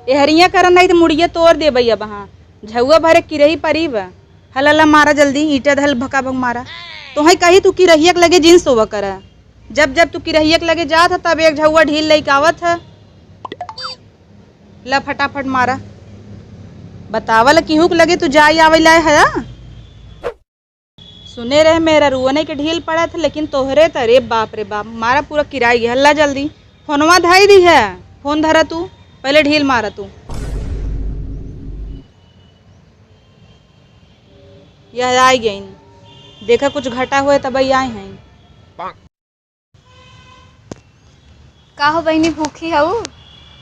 एहरिया करन नहीं तो मुड़िया तोड़ दे भैया वहाँ झुआ भरे किरही परी बा। हल हल्ला मारा जल्दी ईटा धल भका भग मारा। तो है कही तू किरहिया के लगे जींस सोवा करा। जब जब तू किरहिया के लगे जात है तब एक झुआ ढील लेके आवत है। ला फटाफट मारा। बतावल केहू के लगे तू जाई आवे लाए है। सुने रहे मेरा रुअने के ढील पड़ा था लेकिन तोहरे तरे बाप रे बाप मारा पूरा किराई हल्ला जल्दी फोनवा धाई दी है। फोन धरा तू पहले ढील मारा तू। यह आई गई देखा कुछ घटा हुए तब आए हैं। का हो बहनी भूखी हऊ?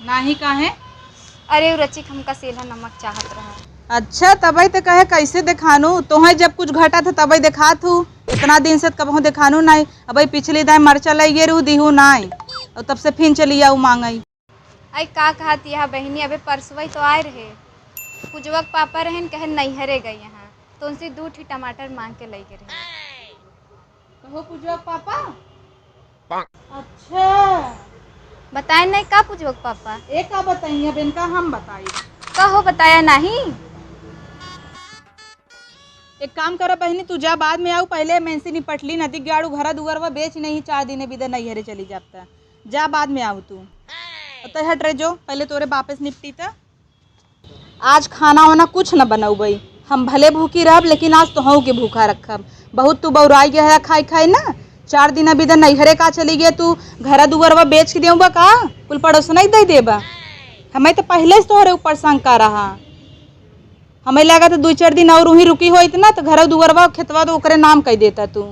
नाही काहे? अरे रचिक हमका सेला नमक चाहत रहा। अच्छा तबई तो कहे कैसे दिखानू तोहे जब कुछ घटा था तबई दिखा थू। इतना दिन से कबहू दिखानू नहीं। अब पिछली दाई मरचा लई गे रू दीहू नहीं और तब से फिर चली आऊ मांगई। आई का कहती है बहनी अबे परसों तो आए रहे पूजवा के पापा रहन कहे नैहरे गई यहाँ तो उनसे 2 ठी टमाटर मांग के लई के रहे। कहो पूजवा के पापा? अच्छा बताए नहीं का पूजवा के पापा? एक का बताइए अब इनका हम बताई। कहो बताया नहीं? एक काम करो बहनी तू जा बाद में आऊ पहले मैंसी निपट ली नदी गाड़ू घरा दुआरवा बेच नहीं 4 दिन बिदा नैहरे चली जाता जा बाद में आऊ तू तो हट रहे जो पहले तोरे वापस निपटी था। आज खाना वाना कुछ न बनाऊ भाई हम भले भूखी रहब लेकिन आज तो हूँ के भूखा रखब। बहुत तू बौराई गया है खाई खाई ना 4 दिन अभी नैहरे का चली गए तू घरा दुआरवा बेच के देऊबा का कुल पड़ोस नहीं दे देबा। हमें तो पहले से तोहरे ऊपर शंका रहा। हमें लगा तो 2-4 दिन और वहीं रुकी हो इतना तो घर दुआरवा खेतवा तो ओकरे नाम कह देता तू।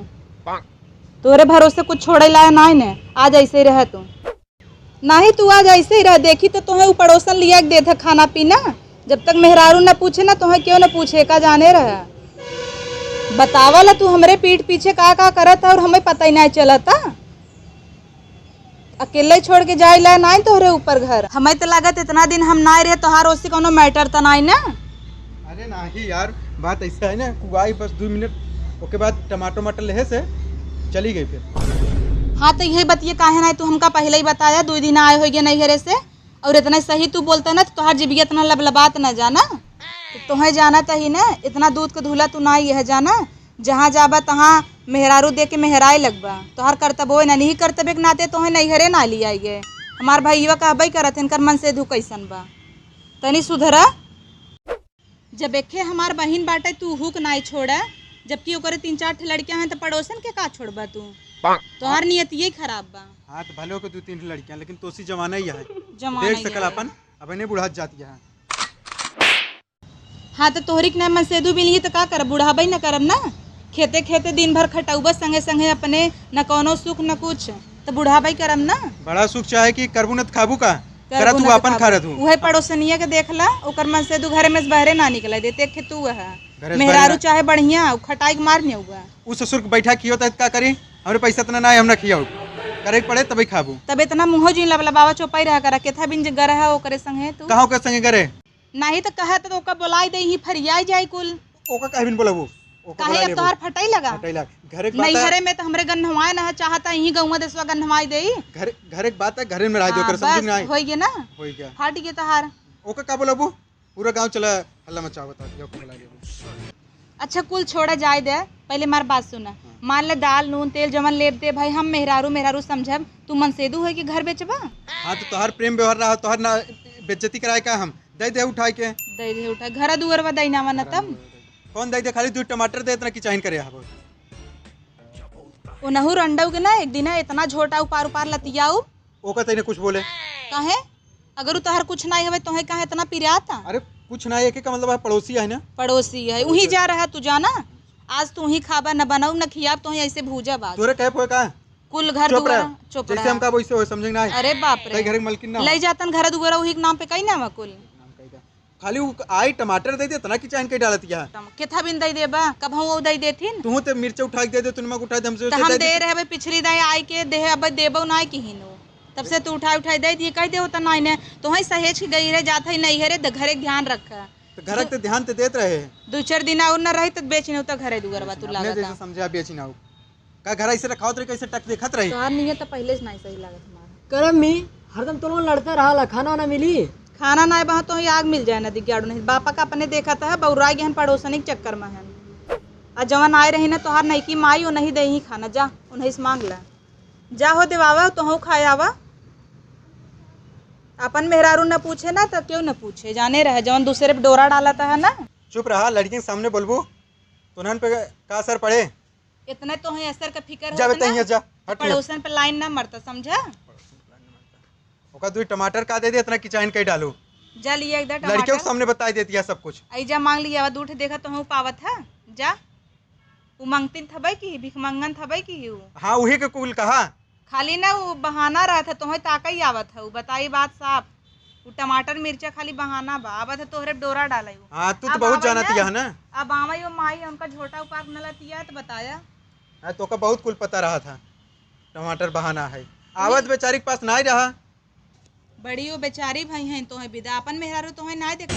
तोरे भरोसे कुछ छोड़े लाया नहीं ने आज ऐसे ही रह तू। नहीं तू आज ऐसे ही रह देखी तो तुम्हें पड़ोसन लिया के देते खाना पीना। जब तक मेहरारू न पूछे ना तुम्हें क्यों न पूछे का जाने रहा। बतावला तू हमरे पीठ पीछे का करत है और हमें पता ही नहीं चलता। अकेले छोड़ के जाए ला नहीं तोहरे ऊपर घर। हमें तो लागत इतना दिन हम ना रहे तोहार ओसी कोनो मैटर तो नहीं ना। अरे नहीं यार बात ऐसा है ना कुआई बस 2 मिनट ओके बाद टमाटो मटर लेहे से चली गई फिर। हाँ तो यही बतिए काहे ना तू हमका पहले ही बताया 2 दिन आए हो गए नैहरे से और इतना सही तू बोलता ना तो तोहार जीबिया इतना लबलबात न जाना। तो तुम्हें जाना चाहिए ना इतना दूध का धूला तू ना यह जाना जहाँ जाबा तहाँ मेहरारू दे के मेहराए लगबा। तोहार कर्तव्य हो नहीं कर्तव्य के नाते तुम्हें नैहरे ना ली आई गए। हमार भैया कहबई करत इनकर मन से धू कैसन बा तनी सुधरा। जब एके हमार बहिन बाटे तू हुक नाई छोड़ा जबकि ओकरे 3-4 लड़कियां हैं तो पड़ोसन के का छोड़बा तू। तोहार नियत यही खराब बा। हाँ तो भले हो 2-3 लड़कियां लेकिन तोसी जमाना ही है जमाना देख सकल अपन अब नहीं बुढ़ा जाती है। हाँ तो तोहरी के मन सेदू भी नहीं तो का कर बुढ़ाबई न करब ना। खेते खेते दिन भर खटौबा संगे संगे अपने न कोनो सुख न कुछ तो बुढ़ाबई करब ना। बड़ा सुख चाहे कि करबू न खाबू का करा तू अपन खा रहा तू वही पड़ोसनिया के देखला ओकर मन से दू घरे में से बहरे ना निकले देते खे तू है मेहरारू चाहे बढ़िया खटाई के मारने हुआ उ ससुर के बैठा खियो त का करी हमरे पैसा इतना ना है हम ना खियाऊ करे पड़े तभी खाबू। तब इतना मुँह जी लबलबावा चौपाई रहा करा केथा बिन गर है ओकरे संगे तू कहाँ के संगे करे नहीं तो कहे तो ओका बुलाई दे ही फरियाई जाई कुल ओका कहे बिन बोलबू काहे अब तोहार फटाई लगा घरे नैहरे में तो हमरे गन्हवाए ना चाहता यही गौवा देसवा गन्हवाई दे घर एक बात है घरे में रह जो कर समझ नहीं होई गे ना होई गया फाट गे तोहार ओका का बोलबू पूरा गांव चला हल्ला मचा बता दियो को बुला लियो। अच्छा कुल छोड़ा जाए दे पहले मार बात सुना। मान ले दाल नून तेल जमन ले दे भाई हम मेहरारू मेहरारू समझब तू मनसेदू है कि घर बेचबा। हाँ तो तोहार प्रेम व्यवहार रहा तोहार ना बेइज्जती कराए का हम दे उठा के दे उठा घर दुअरवा दैना मन तब कौन दे खाली 2 टमाटर दे इतना की चाहिए करे यहाँ उनहु रंडऊ के ना एक दिन इतना झोटा उपार उपार लतियाऊ ओका तइने कुछ बोले काहे अगर उ तोहर कुछ नहीं हवे तोहे काहे इतना पिराता। अरे कुछ ना एक का मतलब है पड़ोसी है ना पड़ोसी है वही जा रहा तू जाना आज तू ही खाबा न बनाऊ न खियाब तो ऐसे भूजा बात तोरे कहे पोए का कुल घर दुआरा चुप जैसे हम का वैसे हो समझ ना। अरे बाप रे घर मलकिन ना ले जातन घर दुआरा वही के नाम पे कई ना कुल खाली आई टमाटर दे दे तना की चाइन के डालत या केथा बिन दई देबा कब हम वो दई देथिन तू ते मिर्च उठा के दे दे तू नमक उठा दे हमसे हम दे रहे पिछली दाई आई के देह अब देबो ना की हिनो तब से तू उठा दे दिए कह दे होता नहीं ने तो ही सहेज के गई रे जात है नहीं हरे घरे ध्यान रखा तो घर के ध्यान ते देत रहे 2-4 दिन और न रही तो बेचने तो घरे दुगरबा तू लागत जैसे समझा बेची ना का घर ऐसे रखाओ तो कैसे टक देखत रही तोहार नहीं तो पहले से नहीं सही लागत हमारा करम मी हरदम तो लड़ता रहा खाना वाना मिली खाना ना बहा तो ही आग मिल जाए नदी के आड़ू नहीं बापा का अपने देखा था बउरा गहन पड़ोसनी के चक्कर में हन आ जवन आए रही ना तोहार नई की माई वो नहीं दे ही खाना जा उन्हें से मांग ला जा हो देवावा तो खाए आवा अपन मेहरारू न पूछे ना तो क्यों न पूछे जाने रहे जवन दूसरे पे डोरा डाला था है ना। चुप रहा, लड़की के सामने बोलबू तो उन्हन पे का असर पड़े। इतने तो है असर का फिक्र जा होता बेटा यहाँ ना जा, हट यहाँ। पड़ोसन पे लाइन ना मरता समझा। ओका दू टमाटर का दे दे इतना किचाइन कहीं डालू। जा लिया इधर लड़कियों के टमाटर सामने बता देती है सब कुछ। ऐजा मांग लिया दूठ देखा तो हूँ पावत है जा वो मंगतिन थबई की भिख मंगन थबई की वो हाँ वही के कुल कहा। खाली ना वो बहाना रहा था तुम्हें ताका ही आवत है वो बताई बात साफ वो टमाटर मिर्चा खाली बहाना बा आवत है तोहरे पे डोरा डाला वो। हाँ तू तो अब बहुत आवई जानती ना, है ना। अब आवाई वो माई उनका झोटा उपाक न लतिया तो बताया। हाँ तो का बहुत कुल पता रहा था टमाटर बहाना है। आवत बेचारी के पास नहीं रहा। बड़ी वो बेचारी भाई हैं तोहें विदा अपन मेहरारू तोहें ना देखा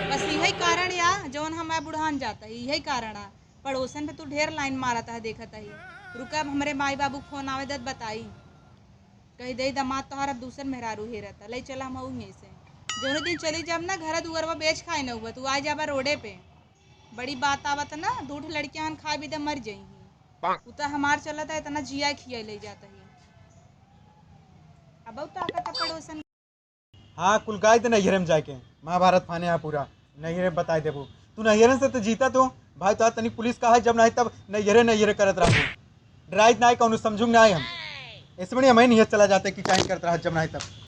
बस यही कारण या जौन हम बुढ़ान जाता है यही कारण है पड़ोसन पे तू ढेर लाइन मारा था देखता ही रुका अब हमारे माई बाबू फोन आवे दत बताई कही दे दामाद तोहार अब दूसर मेहरारू ही रहता ले चला हम यहीं से जोनो दिन चली जब ना घर दुअरवा बेच खाए न हुआ तू आ जाबा रोडे पे बड़ी बात आवत ना दूठ लड़कियां खा भी दे मर जाई उ तो हमार चलता है इतना जिया खिया ले जाता है अब ताकत पड़ोसन। हाँ कुल गाय दे नैहरे में जाके महाभारत फाने यहाँ पूरा नैहरे में बताए देबू तू नैहरे से तो जीता तो भाई तो तनी पुलिस का है जब नहीं तब नैहरे करत रहा ड्राइव नहीं कहूँ समझूंग ना हम इसमें हमें नहीं चला जाते कि चाहे करता रहा जब नहीं तब।